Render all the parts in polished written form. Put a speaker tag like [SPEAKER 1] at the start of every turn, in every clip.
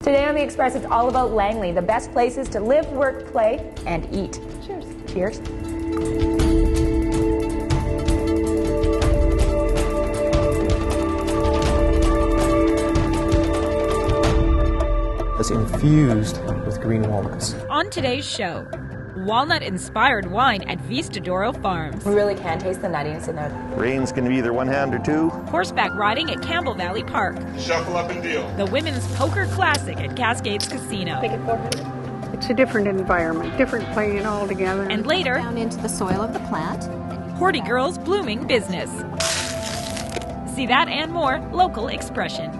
[SPEAKER 1] Today on The Express, it's all about Langley, the best places to live, work, play, and eat. Cheers. Cheers.
[SPEAKER 2] It's infused with green walnuts.
[SPEAKER 3] On today's show, walnut-inspired wine at Vista Doro Farms.
[SPEAKER 1] We really can taste the nuttiness in there.
[SPEAKER 4] Rain's going to be either one hand or two.
[SPEAKER 3] Horseback riding at Campbell Valley Park.
[SPEAKER 5] Shuffle up and deal.
[SPEAKER 3] The Women's Poker Classic at Cascades Casino.
[SPEAKER 1] Make it 400.
[SPEAKER 6] It's a different environment, different playing altogether.
[SPEAKER 3] And later,
[SPEAKER 7] down into the soil of the plant.
[SPEAKER 3] Horty Girls Blooming Business. See that and more local expression.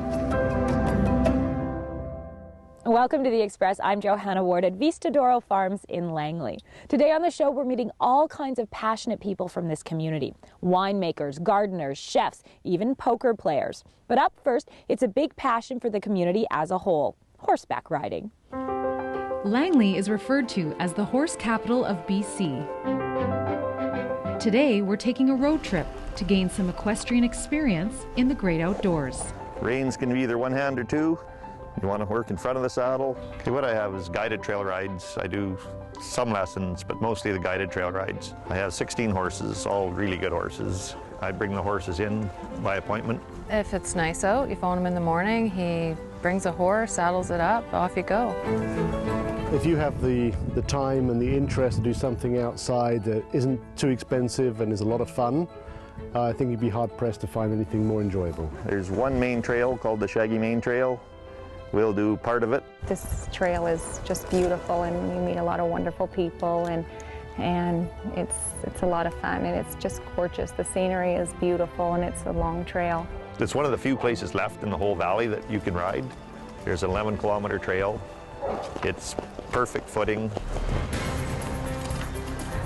[SPEAKER 1] Welcome to The Express. I'm Johanna Ward at Vista Doro Farms in Langley. Today on the show, we're meeting all kinds of passionate people from this community. Winemakers, gardeners, chefs, even poker players. But up first, it's a big passion for the community as a whole, horseback riding.
[SPEAKER 8] Langley is referred to as the horse capital of BC. Today, we're taking a road trip to gain some equestrian experience in the great outdoors.
[SPEAKER 4] Rain's going to be either one hand or two. You want to work in front of the saddle. Okay, what I have is guided trail rides. I do some lessons, but mostly the guided trail rides. I have 16 horses, all really good horses. I bring the horses in by appointment.
[SPEAKER 9] If it's nice out, you phone him in the morning, he brings a horse, saddles it up, off you go.
[SPEAKER 10] If you have the time and the interest to do something outside that isn't too expensive and is a lot of fun, I think you'd be hard-pressed to find anything more enjoyable.
[SPEAKER 4] There's one main trail called the Shaggy Main Trail. We'll do part of it.
[SPEAKER 11] This trail is just beautiful, and you meet a lot of wonderful people, and it's a lot of fun, and it's just gorgeous. The scenery is beautiful, and it's a long trail.
[SPEAKER 4] It's one of the few places left in the whole valley that you can ride. There's an 11-kilometer trail. It's perfect footing.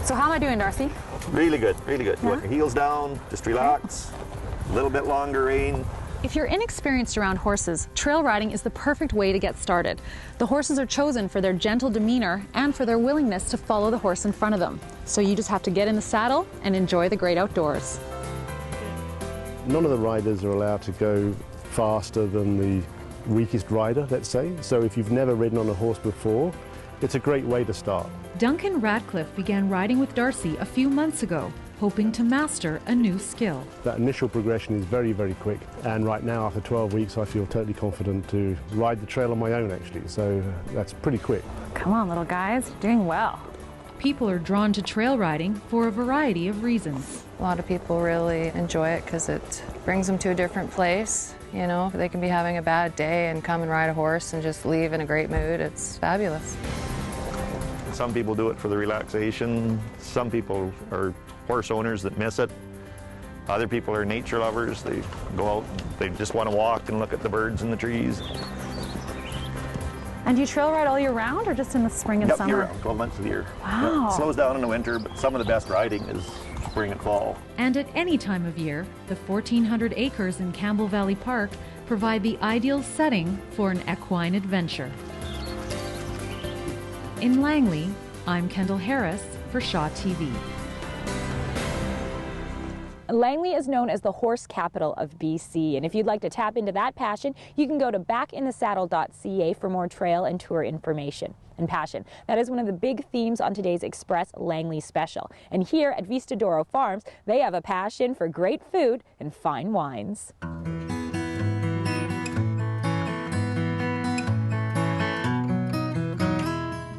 [SPEAKER 11] So how am I doing, Darcy?
[SPEAKER 4] Really good, really good.
[SPEAKER 11] Yeah?
[SPEAKER 4] Put your heels down, just relax. A little bit longer rein.
[SPEAKER 12] If you're inexperienced around horses, trail riding is the perfect way to get started. The horses are chosen for their gentle demeanor and for their willingness to follow the horse in front of them. So you just have to get in the saddle and enjoy the great outdoors.
[SPEAKER 10] None of the riders are allowed to go faster than the weakest rider, let's say. So if you've never ridden on a horse before, it's a great way to start.
[SPEAKER 8] Duncan Radcliffe began riding with Darcy a few months ago, hoping to master a new skill.
[SPEAKER 10] That initial progression is very, very quick. And right now, after 12 weeks, I feel totally confident to ride the trail on my own, actually. So that's pretty quick.
[SPEAKER 12] Come on, little guys, you're doing well.
[SPEAKER 8] People are drawn to trail riding for a variety of reasons.
[SPEAKER 9] A lot of people really enjoy it because it brings them to a different place. You know, they can be having a bad day and come and ride a horse and just leave in a great mood. It's fabulous.
[SPEAKER 4] Some people do it for the relaxation. Some people are horse owners that miss it. Other people are nature lovers. They go out, they just want to walk and look at the birds and the trees.
[SPEAKER 12] And do you trail ride all year round or just in the spring and
[SPEAKER 4] Yep,
[SPEAKER 12] summer?
[SPEAKER 4] year-round, 12 months of the year.
[SPEAKER 12] Wow.
[SPEAKER 4] It slows down in the winter, but some of the best riding is spring and fall.
[SPEAKER 8] And at any time of year, the 1,400 acres in Campbell Valley Park provide the ideal setting for an equine adventure. In Langley, I'm Kendall Harris for Shaw TV.
[SPEAKER 1] Langley is known as the horse capital of BC, and if you'd like to tap into that passion, you can go to backinthesaddle.ca for more trail and tour information. And passion, that is one of the big themes on today's Express Langley Special. And here at Vista Doro Farms, they have a passion for great food and fine wines.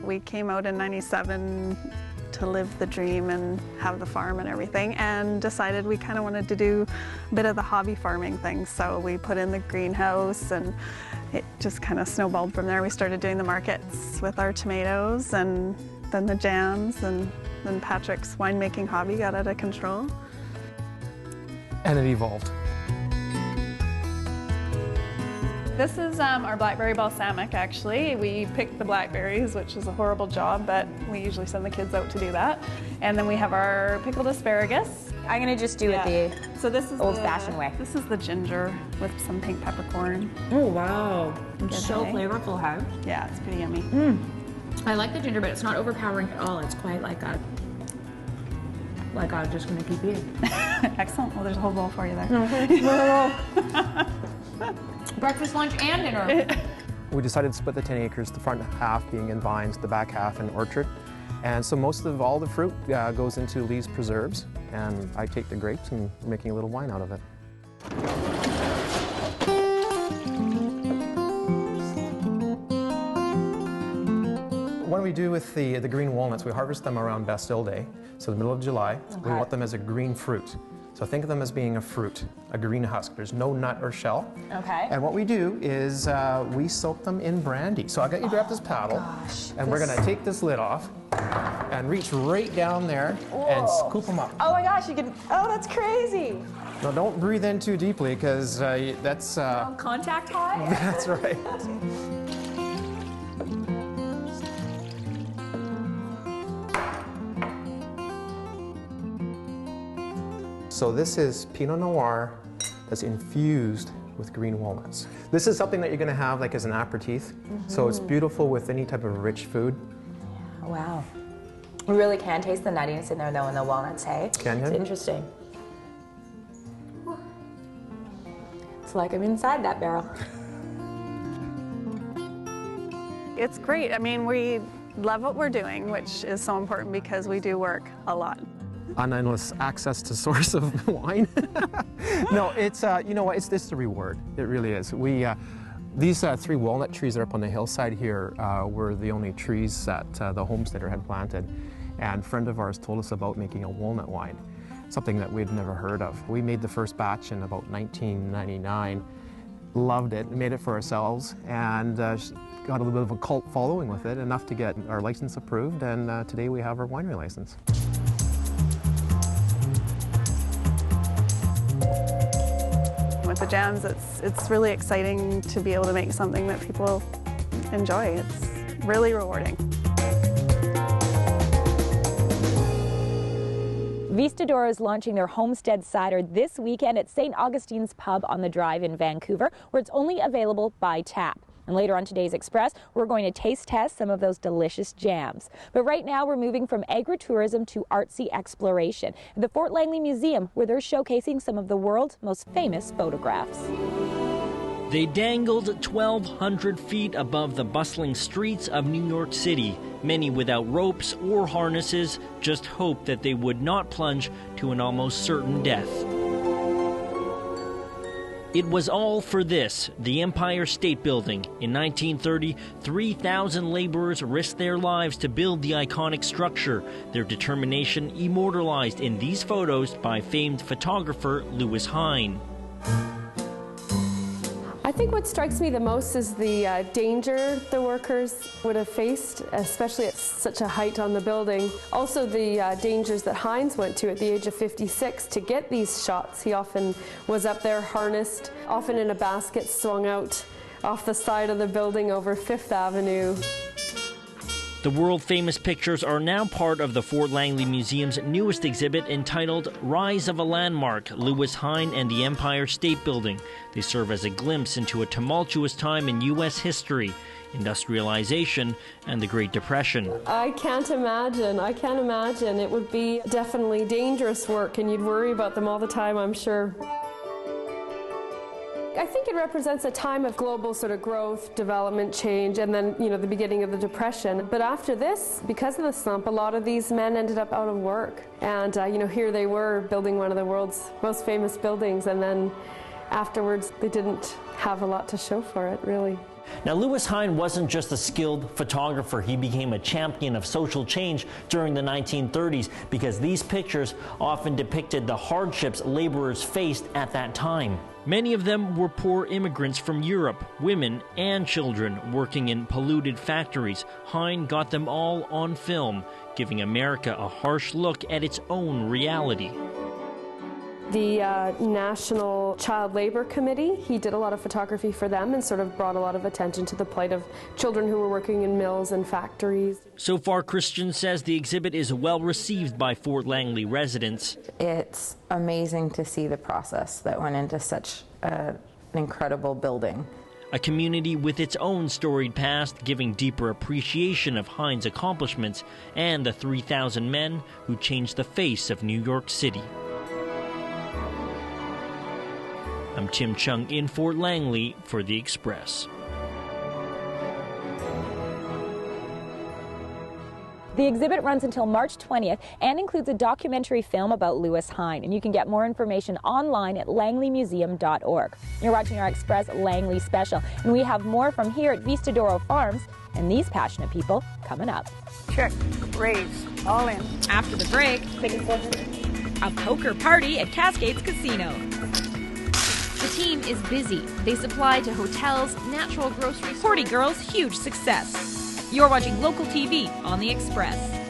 [SPEAKER 6] We came out in '97 to live the dream and have the farm and everything, and decided we kind of wanted to do a bit of the hobby farming thing. So we put in the greenhouse, and it just kind of snowballed from there. We started doing the markets with our tomatoes, and then the jams, and then Patrick's winemaking hobby got out of control.
[SPEAKER 2] And it evolved.
[SPEAKER 13] This is our blackberry balsamic, actually. We picked the blackberries, which is a horrible job, but we usually send the kids out to do that. And then we have our pickled asparagus.
[SPEAKER 1] I'm gonna just do it the old-fashioned way.
[SPEAKER 13] This is the ginger with some pink peppercorn.
[SPEAKER 1] Oh wow, it's so flavorful, huh?
[SPEAKER 13] Yeah, it's pretty yummy.
[SPEAKER 1] I like the ginger, but it's not overpowering at all. It's quite like I'm just gonna keep eating.
[SPEAKER 13] Excellent. Well, there's a whole bowl for you there.
[SPEAKER 1] Breakfast, lunch, and dinner.
[SPEAKER 2] We decided to split the 10 acres, the front half being in vines, the back half in orchard. And so most of all the fruit goes into Lee's preserves, and I take the grapes and we're making a little wine out of it. What we do with the green walnuts, we harvest them around Bastille Day, so the middle of July. Okay. We want them as a green fruit. So think of them as being a fruit, a green husk. There's no nut or shell.
[SPEAKER 1] Okay.
[SPEAKER 2] And what we do is we soak them in brandy. So I'll get you to grab this paddle, and we're gonna take this lid off and reach right down there and scoop them up.
[SPEAKER 1] Oh my gosh, you can, oh, that's crazy.
[SPEAKER 2] Now don't breathe in too deeply because that's...
[SPEAKER 1] contact high?
[SPEAKER 2] That's right. So this is Pinot Noir that's infused with green walnuts. This is something that you're going to have like as an aperitif. So it's beautiful with any type of rich food.
[SPEAKER 1] Yeah, wow. We really can taste the nuttiness in there though in the walnuts, hey?
[SPEAKER 2] Can you?
[SPEAKER 1] It's interesting. It's like I'm inside that barrel.
[SPEAKER 6] It's great. I mean, we love what we're doing, which is so important because we do work a lot.
[SPEAKER 2] Unendless access to source of wine. No, it's you know what? It's the reward. It really is. We these 3 walnut trees that are up on the hillside here were the only trees that the homesteader had planted, and a friend of ours told us about making a walnut wine, something that we'd never heard of. We made the first batch in about 1999. Loved it, made it for ourselves, and got a little bit of a cult following with it, enough to get our license approved, and today we have our winery license.
[SPEAKER 6] With the jams, it's really exciting to be able to make something that people enjoy. It's really rewarding.
[SPEAKER 1] Vistador is launching their Homestead Cider this weekend at St. Augustine's Pub on the Drive in Vancouver, where it's only available by tap. And later on today's Express, we're going to taste test some of those delicious jams. But right now, we're moving from agritourism to artsy exploration at the Fort Langley Museum, where they're showcasing some of the world's most famous photographs.
[SPEAKER 5] They dangled 1,200 feet above the bustling streets of New York City, many without ropes or harnesses, just hoped that they would not plunge to an almost certain death. It was all for this, the Empire State Building. In 1930, 3,000 laborers risked their lives to build the iconic structure, their determination immortalized in these photos by famed photographer Lewis Hine.
[SPEAKER 14] I think what strikes me the most is the danger the workers would have faced, especially at such a height on the building. Also the dangers that Hines went to at the age of 56 to get these shots. He often was up there harnessed, often in a basket swung out off the side of the building over Fifth Avenue.
[SPEAKER 5] The world-famous pictures are now part of the Fort Langley Museum's newest exhibit entitled Rise of a Landmark, Lewis Hine and the Empire State Building. They serve as a glimpse into a tumultuous time in U.S. history, industrialization, and the Great Depression.
[SPEAKER 14] I can't imagine. It would be definitely dangerous work, and you'd worry about them all the time, I'm sure. I think it represents a time of global sort of growth, development, change, and then, you know, the beginning of the Depression. But after this, because of the slump, a lot of these men ended up out of work. And, you know, here they were building one of the world's most famous buildings, and then afterwards they didn't have a lot to show for it, really.
[SPEAKER 5] Now, Lewis Hine wasn't just a skilled photographer. He became a champion of social change during the 1930s because these pictures often depicted the hardships laborers faced at that time. Many of them were poor immigrants from Europe, women and children working in polluted factories. Hine got them all on film, giving America a harsh look at its own reality.
[SPEAKER 14] The National Child Labor Committee, he did a lot of photography for them and sort of brought a lot of attention to the plight of children who were working in mills and factories.
[SPEAKER 5] So far, Christian says the exhibit is well received by Fort Langley residents.
[SPEAKER 15] It's amazing to see the process that went into such an incredible building.
[SPEAKER 5] A community with its own storied past, giving deeper appreciation of Hine's accomplishments and the 3,000 men who changed the face of New York City. I'm Tim Chung in Fort Langley for The Express.
[SPEAKER 1] The exhibit runs until March 20th and includes a documentary film about Lewis Hine, and you can get more information online at langleymuseum.org. You're watching our Express Langley Special, and we have more from here at Vistadoro Farms and these passionate people coming up.
[SPEAKER 16] Check, raise, all in.
[SPEAKER 3] After the break, a poker party at Cascades Casino. The team is busy. They supply to hotels, natural grocery stores. Horty Girls, huge success. You're watching local TV on the Express.